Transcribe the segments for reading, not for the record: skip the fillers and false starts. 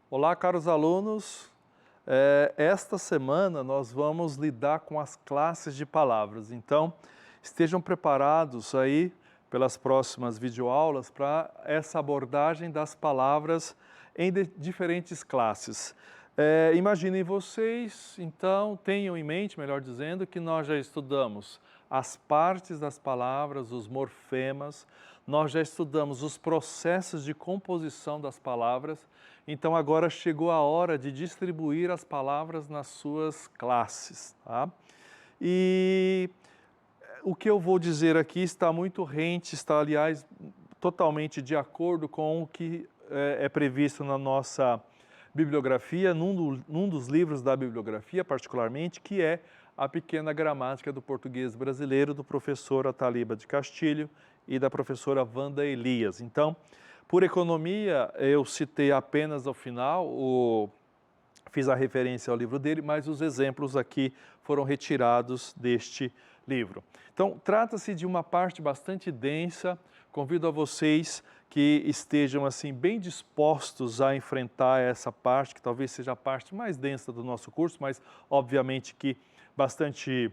Olá, caros alunos. Esta semana nós vamos lidar com as classes de palavras. Então, estejam preparados aí pelas próximas videoaulas para essa abordagem das palavras em diferentes classes. Imaginem vocês, então, tenham em mente, melhor dizendo, que nós já estudamos as partes das palavras, os morfemas, nós já estudamos os processos de composição das palavras, então agora chegou a hora de distribuir as palavras nas suas classes, tá? E o que eu vou dizer aqui está muito rente, está, aliás, totalmente de acordo com o que é previsto na nossa bibliografia, num dos livros da bibliografia, particularmente, que é a Pequena Gramática do Português Brasileiro, do professor Ataliba de Castilho e da professora Wanda Elias. Então, por economia, eu citei apenas ao final, fiz a referência ao livro dele, mas os exemplos aqui foram retirados deste livro. Então, trata-se de uma parte bastante densa. Convido a vocês que estejam assim bem dispostos a enfrentar essa parte, que talvez seja a parte mais densa do nosso curso, mas obviamente que bastante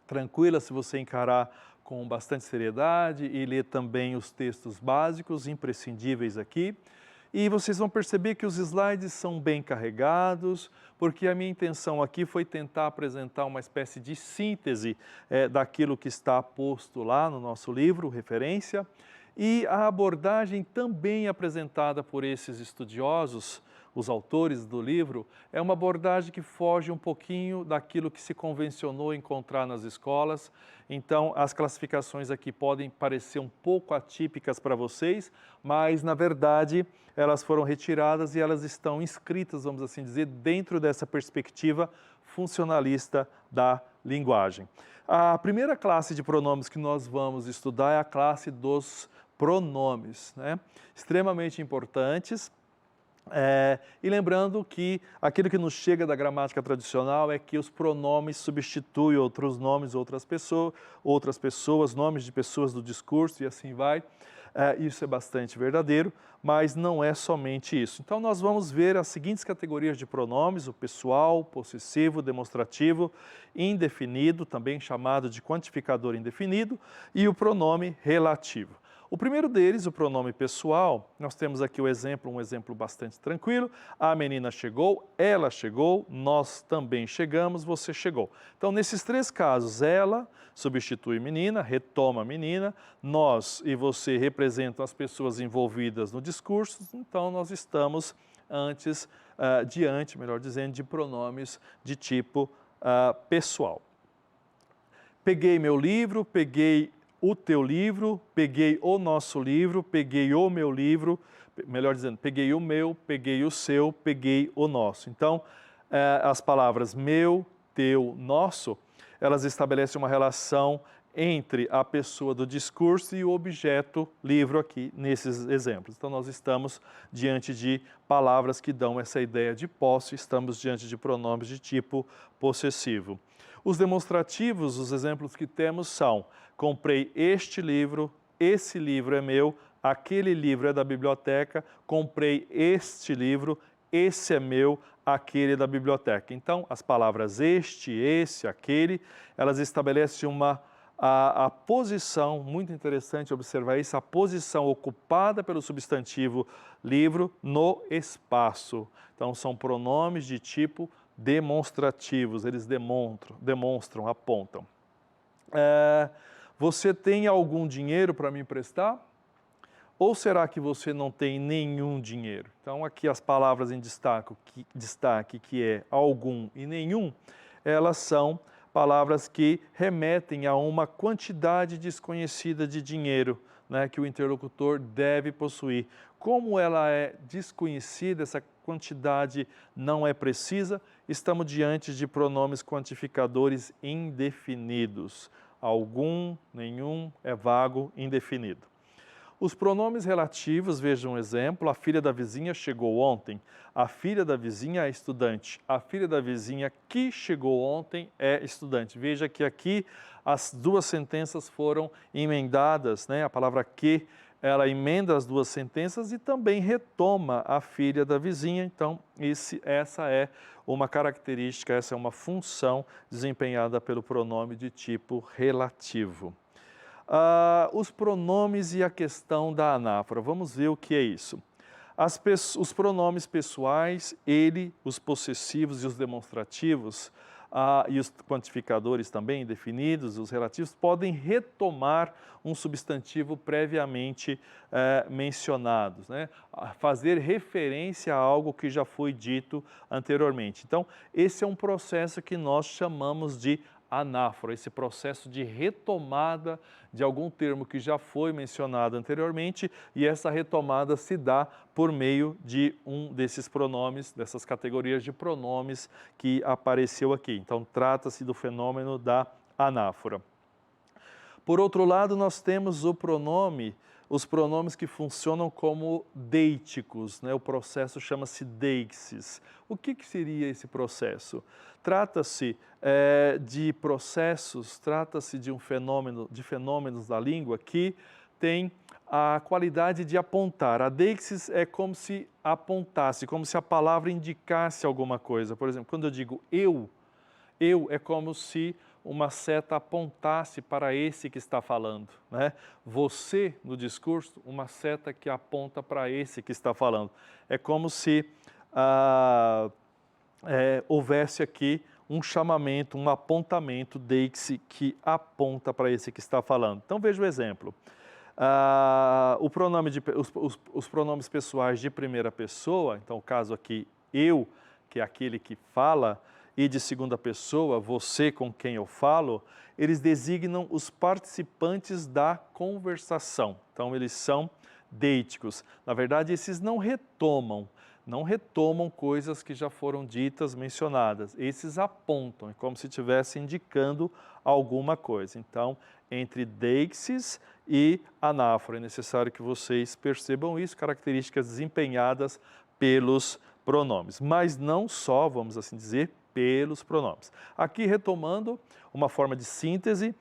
tranquila se você encarar com bastante seriedade e ler também os textos básicos, imprescindíveis aqui. E vocês vão perceber que os slides são bem carregados, porque a minha intenção aqui foi tentar apresentar uma espécie de síntese daquilo que está posto lá no nosso livro, referência, e a abordagem também apresentada por esses estudiosos, os autores do livro, é uma abordagem que foge um pouquinho daquilo que se convencionou encontrar nas escolas. Então, as classificações aqui podem parecer um pouco atípicas para vocês, mas, na verdade, elas foram retiradas e elas estão inscritas, vamos assim dizer, dentro dessa perspectiva funcionalista da linguagem. A primeira classe de pronomes que nós vamos estudar é a classe dos pronomes, né? Extremamente importantes. E lembrando que aquilo que nos chega da gramática tradicional é que os pronomes substituem outros nomes, outras pessoas, nomes de pessoas do discurso e assim vai. Isso é bastante verdadeiro, mas não é somente isso. Então nós vamos ver as seguintes categorias de pronomes: o pessoal, possessivo, demonstrativo, indefinido, também chamado de quantificador indefinido, e o pronome relativo. O primeiro deles, o pronome pessoal, nós temos aqui um exemplo bastante tranquilo. A menina chegou, ela chegou, nós também chegamos, você chegou. Então, nesses três casos, ela substitui menina, retoma menina, nós e você representam as pessoas envolvidas no discurso, então nós estamos diante, melhor dizendo, de pronomes de tipo pessoal. Peguei meu livro, peguei o teu livro, peguei o nosso livro, peguei o meu livro, melhor dizendo, peguei o meu, peguei o seu, peguei o nosso. Então, as palavras meu, teu, nosso, elas estabelecem uma relação entre a pessoa do discurso e o objeto livro aqui, nesses exemplos. Então, nós estamos diante de palavras que dão essa ideia de posse, estamos diante de pronomes de tipo possessivo. Os demonstrativos, os exemplos que temos são: comprei este livro, esse livro é meu, aquele livro é da biblioteca, comprei este livro, esse é meu, aquele é da biblioteca. Então, as palavras este, esse, aquele, elas estabelecem a posição, muito interessante observar isso, a posição ocupada pelo substantivo livro no espaço. Então, são pronomes de tipo demonstrativos, eles demonstram, apontam. Você tem algum dinheiro para me emprestar? Ou será que você não tem nenhum dinheiro? Então, aqui as palavras em destaque, que é algum e nenhum, elas são palavras que remetem a uma quantidade desconhecida de dinheiro, né, que o interlocutor deve possuir. Como ela é desconhecida, essa quantidade não é precisa, estamos diante de pronomes quantificadores indefinidos. Algum, nenhum, é vago, indefinido. Os pronomes relativos, veja um exemplo, a filha da vizinha chegou ontem, a filha da vizinha é estudante, a filha da vizinha que chegou ontem é estudante. Veja que aqui as duas sentenças foram emendadas, né? A palavra que, ela emenda as duas sentenças e também retoma a filha da vizinha. Então, essa é uma característica, essa é uma função desempenhada pelo pronome de tipo relativo. Os pronomes e a questão da anáfora. Vamos ver o que é isso. Os pronomes pessoais, ele, os possessivos e os demonstrativos, e os quantificadores também definidos, os relativos, podem retomar um substantivo previamente mencionados, né? Fazer referência a algo que já foi dito anteriormente. Então, esse é um processo que nós chamamos de anáfora, esse processo de retomada de algum termo que já foi mencionado anteriormente, e essa retomada se dá por meio de um desses pronomes, dessas categorias de pronomes que apareceu aqui. Então, trata-se do fenômeno da anáfora. Por outro lado, nós temos os pronomes que funcionam como deíticos, né? O processo chama-se deixis. O que seria esse processo? Trata-se de processos, trata-se de fenômenos da língua que tem a qualidade de apontar. A deixis é como se apontasse, como se a palavra indicasse alguma coisa. Por exemplo, quando eu digo eu é como se uma seta apontasse para esse que está falando, né? Você, no discurso, uma seta que aponta para esse que está falando. É como se houvesse aqui um chamamento, um apontamento deixe que aponta para esse que está falando. Então, veja o exemplo. Os pronomes pessoais de primeira pessoa, então o caso aqui, eu, que é aquele que fala, e de segunda pessoa, você com quem eu falo, eles designam os participantes da conversação. Então, eles são deíticos. Na verdade, esses não retomam coisas que já foram ditas, mencionadas. Esses apontam, é como se estivesse indicando alguma coisa. Então, entre deixis e anáfora, é necessário que vocês percebam isso, características desempenhadas pelos pronomes. Mas não só, vamos assim dizer, pelos pronomes. Aqui, retomando uma forma de síntese,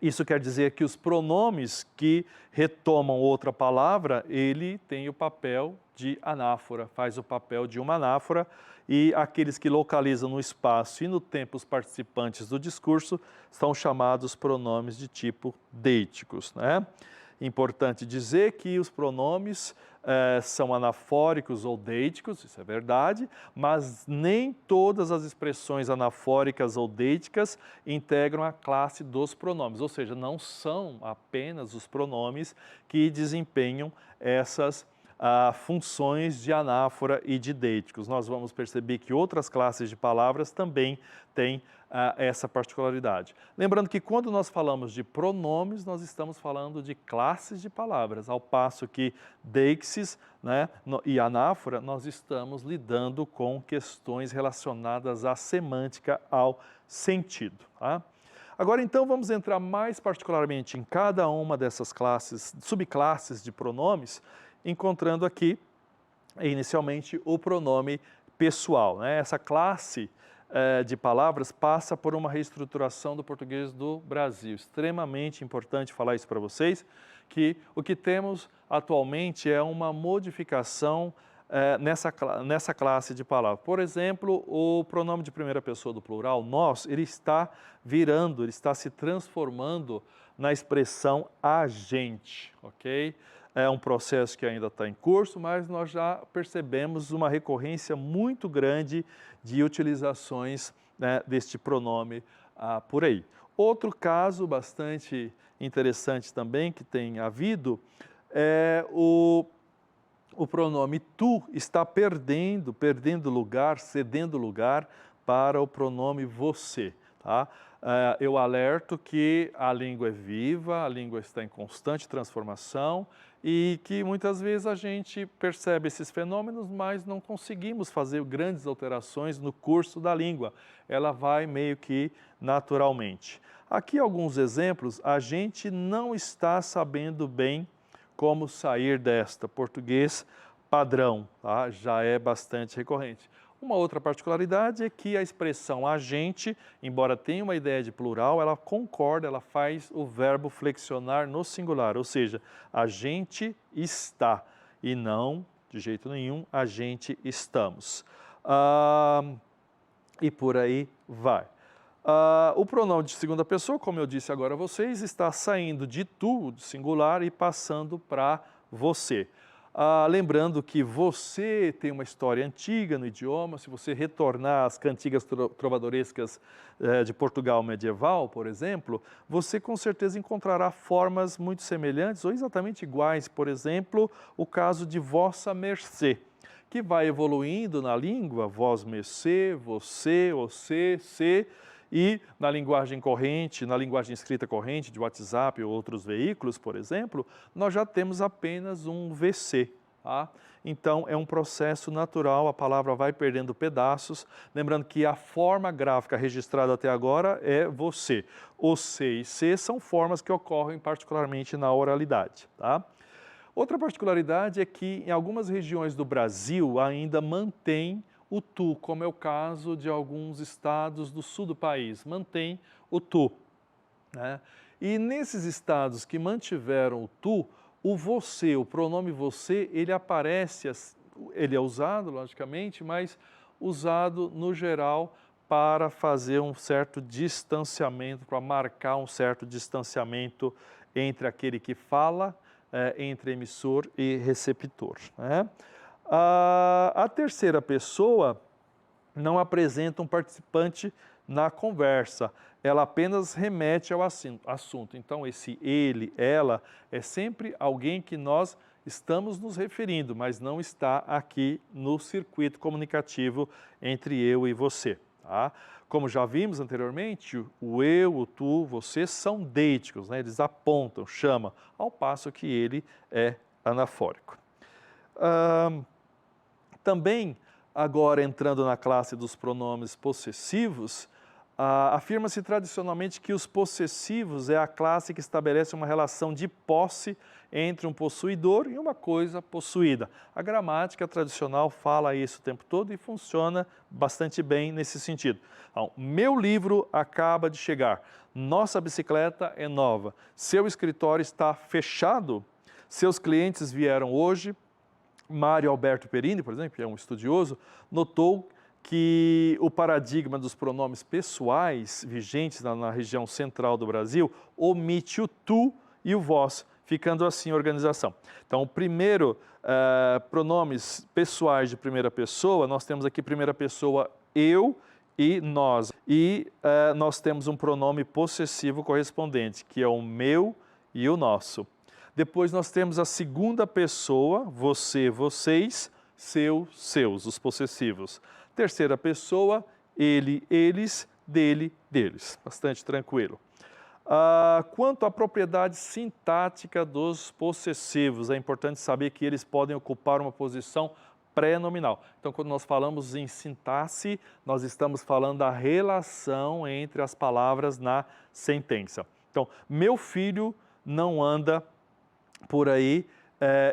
isso quer dizer que os pronomes que retomam outra palavra, ele tem o papel de anáfora, faz o papel de uma anáfora, e aqueles que localizam no espaço e no tempo os participantes do discurso são chamados pronomes de tipo deíticos, né? Importante dizer que os pronomes são anafóricos ou deíticos, isso é verdade, mas nem todas as expressões anafóricas ou deíticas integram a classe dos pronomes, ou seja, não são apenas os pronomes que desempenham essas funções de anáfora e de deíticos. Nós vamos perceber que outras classes de palavras também têm essa particularidade. Lembrando que quando nós falamos de pronomes, nós estamos falando de classes de palavras, ao passo que deixis, né, e anáfora, nós estamos lidando com questões relacionadas à semântica, ao sentido. Tá? Agora, então, vamos entrar mais particularmente em cada uma dessas classes, subclasses de pronomes, encontrando aqui, inicialmente, o pronome pessoal, né? Essa classe de palavras passa por uma reestruturação do português do Brasil. Extremamente importante falar isso para vocês, que o que temos atualmente é uma modificação nessa classe de palavras. Por exemplo, o pronome de primeira pessoa do plural, nós, ele está virando, ele está se transformando na expressão a gente, ok? É um processo que ainda está em curso, mas nós já percebemos uma recorrência muito grande de utilizações, né, deste pronome por aí. Outro caso bastante interessante também que tem havido é o pronome tu está perdendo lugar, cedendo lugar para o pronome você. Tá? Eu alerto que a língua é viva, a língua está em constante transformação e que muitas vezes a gente percebe esses fenômenos, mas não conseguimos fazer grandes alterações no curso da língua. Ela vai meio que naturalmente. Aqui alguns exemplos, a gente não está sabendo bem como sair desta. Português padrão, tá? Já é bastante recorrente. Uma outra particularidade é que a expressão a gente, embora tenha uma ideia de plural, ela concorda, ela faz o verbo flexionar no singular, ou seja, a gente está e não, de jeito nenhum, a gente estamos. E por aí vai. O pronome de segunda pessoa, como eu disse agora a vocês, está saindo de tu, de singular, e passando para você. Lembrando que você tem uma história antiga no idioma, se você retornar às cantigas trovadorescas de Portugal medieval, por exemplo, você com certeza encontrará formas muito semelhantes ou exatamente iguais. Por exemplo, o caso de vossa mercê, que vai evoluindo na língua, vós mercê, você, se, e na linguagem corrente, na linguagem escrita corrente de WhatsApp ou outros veículos, por exemplo, nós já temos apenas um VC. Tá? Então, é um processo natural, a palavra vai perdendo pedaços. Lembrando que a forma gráfica registrada até agora é você. O C e C são formas que ocorrem particularmente na oralidade. Tá? Outra particularidade é que em algumas regiões do Brasil ainda mantém o tu, como é o caso de alguns estados do sul do país, mantém o tu. Né? E nesses estados que mantiveram o tu, o você, o pronome você, ele aparece, ele é usado, logicamente, mas usado no geral para fazer um certo distanciamento, para marcar um certo distanciamento entre aquele que fala, entre emissor e receptor. Né? A terceira pessoa não apresenta um participante na conversa, ela apenas remete ao assunto. Então, esse ele, ela, é sempre alguém que nós estamos nos referindo, mas não está aqui no circuito comunicativo entre eu e você. Tá? Como já vimos anteriormente, o eu, o tu, você são deíticos, né? Eles apontam, chamam, ao passo que ele é anafórico. Também, agora entrando na classe dos pronomes possessivos, afirma-se tradicionalmente que os possessivos é a classe que estabelece uma relação de posse entre um possuidor e uma coisa possuída. A gramática tradicional fala isso o tempo todo e funciona bastante bem nesse sentido. Então, meu livro acaba de chegar, nossa bicicleta é nova, seu escritório está fechado, seus clientes vieram hoje. Mário Alberto Perini, por exemplo, que é um estudioso, notou que o paradigma dos pronomes pessoais vigentes na região central do Brasil omite o tu e o vós, ficando assim a organização. Então, o primeiro, pronomes pessoais de primeira pessoa, nós temos aqui primeira pessoa eu e nós. E nós temos um pronome possessivo correspondente, que é o meu e o nosso. Depois nós temos a segunda pessoa, você, vocês, seu, seus, os possessivos. Terceira pessoa, ele, eles, dele, deles. Bastante tranquilo. Quanto à propriedade sintática dos possessivos, é importante saber que eles podem ocupar uma posição pré-nominal. Então, quando nós falamos em sintaxe, nós estamos falando da relação entre as palavras na sentença. Então, meu filho não anda por aí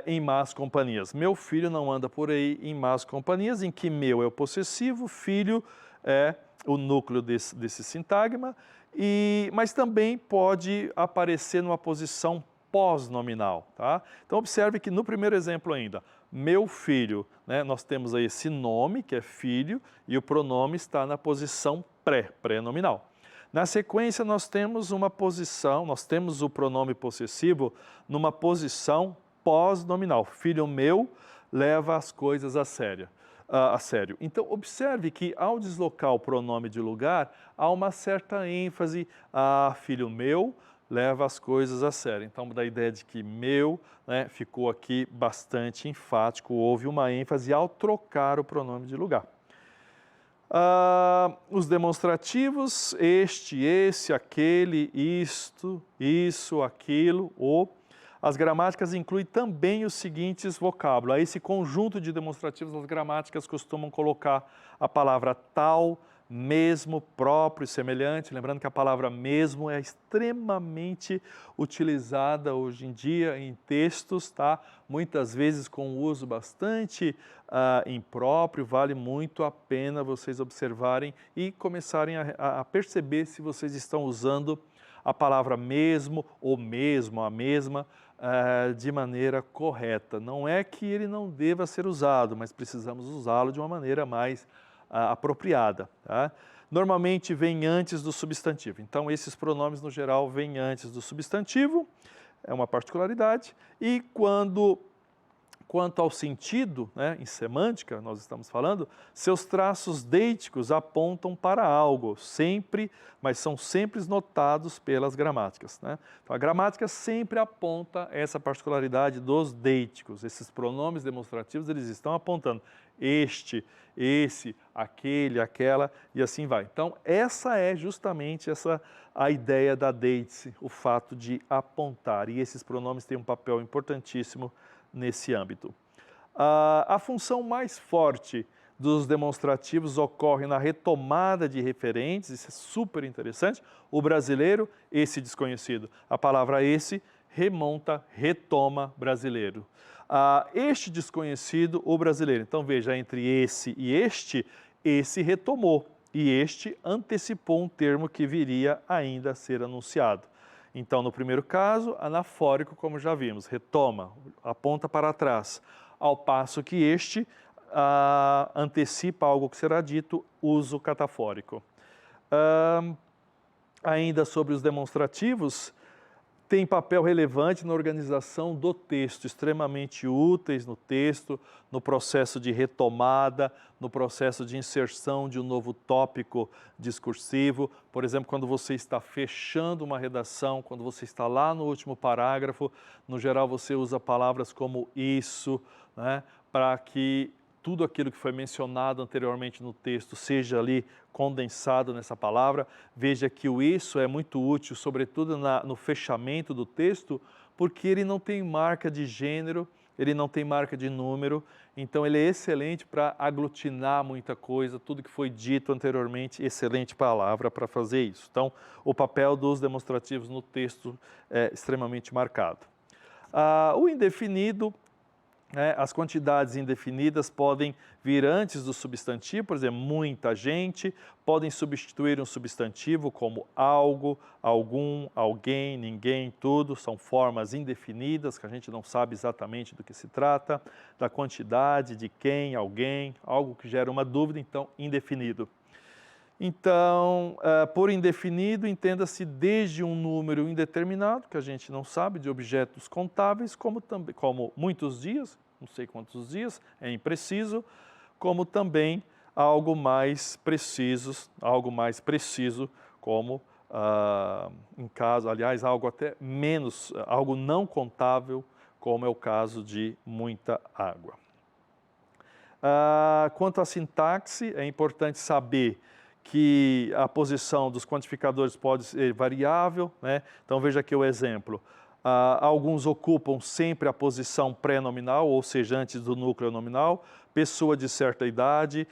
em más companhias. Meu filho não anda por aí em más companhias, em que meu é o possessivo, filho é o núcleo desse sintagma, mas também pode aparecer numa posição pós-nominal. Tá? Então, observe que no primeiro exemplo ainda, meu filho, né, nós temos aí esse nome, que é filho, e o pronome está na posição pré-nominal. Na sequência, nós temos uma posição, nós temos o pronome possessivo numa posição pós-nominal. Filho meu leva as coisas a sério. Então, observe que ao deslocar o pronome de lugar, há uma certa ênfase. Filho meu leva as coisas a sério. Então, da ideia de que meu, né, ficou aqui bastante enfático, houve uma ênfase ao trocar o pronome de lugar. Os demonstrativos, este, esse, aquele, isto, isso, aquilo, o. As gramáticas incluem também os seguintes vocábulos. A esse conjunto de demonstrativos, as gramáticas costumam colocar a palavra tal, mesmo, próprio, semelhante. Lembrando que a palavra mesmo é extremamente utilizada hoje em dia em textos, tá? Muitas vezes com uso bastante impróprio. Vale muito a pena vocês observarem e começarem a perceber se vocês estão usando a palavra mesmo ou mesmo, a mesma, de maneira correta. Não é que ele não deva ser usado, mas precisamos usá-lo de uma maneira mais apropriada. Tá? Normalmente vem antes do substantivo. Então, esses pronomes, no geral, vêm antes do substantivo, é uma particularidade. E quanto ao sentido, né, em semântica, nós estamos falando, seus traços deíticos apontam para algo, sempre, mas são sempre notados pelas gramáticas. Né? Então, a gramática sempre aponta essa particularidade dos deíticos. Esses pronomes demonstrativos, eles estão apontando este, esse, aquele, aquela, e assim vai. Então, essa é justamente a ideia da deítice, o fato de apontar. E esses pronomes têm um papel importantíssimo nesse âmbito. A função mais forte dos demonstrativos ocorre na retomada de referentes, isso é super interessante. O brasileiro, esse desconhecido. A palavra esse remonta, retoma brasileiro. Este desconhecido, o brasileiro. Então veja, entre esse e esse retomou e este antecipou um termo que viria ainda a ser anunciado. Então, no primeiro caso, anafórico, como já vimos, retoma, aponta para trás, ao passo que este antecipa algo que será dito, uso catafórico. Ainda sobre os demonstrativos, tem papel relevante na organização do texto, extremamente úteis no texto, no processo de retomada, no processo de inserção de um novo tópico discursivo. Por exemplo, quando você está fechando uma redação, quando você está lá no último parágrafo, no geral você usa palavras como isso, né, para que tudo aquilo que foi mencionado anteriormente no texto seja ali condensado nessa palavra. Veja que o isso é muito útil, sobretudo no fechamento do texto, porque ele não tem marca de gênero, ele não tem marca de número, então ele é excelente para aglutinar muita coisa, tudo que foi dito anteriormente, excelente palavra para fazer isso. Então, o papel dos demonstrativos no texto é extremamente marcado. O indefinido, as quantidades indefinidas podem vir antes do substantivo, por exemplo, muita gente, podem substituir um substantivo como algo, algum, alguém, ninguém, tudo, são formas indefinidas que a gente não sabe exatamente do que se trata, da quantidade, de quem, alguém, algo que gera uma dúvida, então indefinido. Então, por indefinido, entenda-se desde um número indeterminado, que a gente não sabe, de objetos contáveis, como muitos dias, não sei quantos dias, é impreciso, como também algo mais preciso, como em caso, aliás, algo até menos, algo não contável, como é o caso de muita água. Quanto à sintaxe, é importante saber que a posição dos quantificadores pode ser variável, né? Então veja aqui o exemplo. Alguns ocupam sempre a posição pré-nominal, ou seja, antes do núcleo nominal. Pessoa de certa idade,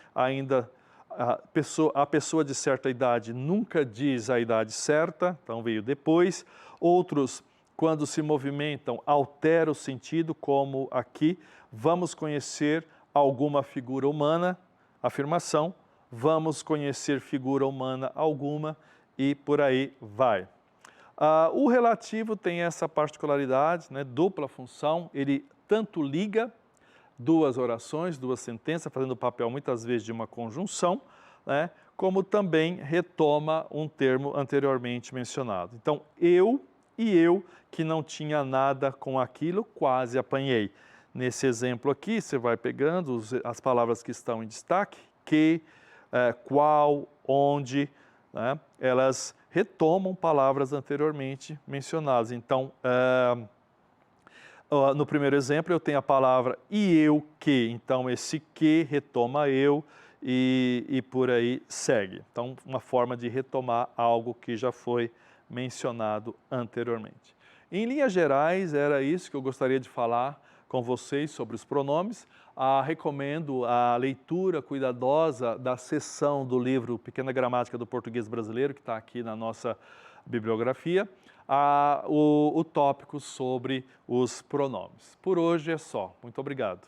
a pessoa de certa idade nunca diz a idade certa, então veio depois. Outros, quando se movimentam, altera o sentido, como aqui, vamos conhecer alguma figura humana, afirmação, vamos conhecer figura humana alguma e por aí vai. O relativo tem essa particularidade, né, dupla função, ele tanto liga duas orações, duas sentenças, fazendo o papel muitas vezes de uma conjunção, né, como também retoma um termo anteriormente mencionado. Então, eu que não tinha nada com aquilo, quase apanhei. Nesse exemplo aqui, você vai pegando as palavras que estão em destaque, que, qual, onde, né? Elas retomam palavras anteriormente mencionadas. Então, no primeiro exemplo, eu tenho a palavra e eu que. Então, esse que retoma eu e por aí segue. Então, uma forma de retomar algo que já foi mencionado anteriormente. Em linhas gerais, era isso que eu gostaria de falar com vocês sobre os pronomes. Recomendo a leitura cuidadosa da seção do livro Pequena Gramática do Português Brasileiro, que está aqui na nossa bibliografia, o tópico sobre os pronomes. Por hoje é só. Muito obrigado.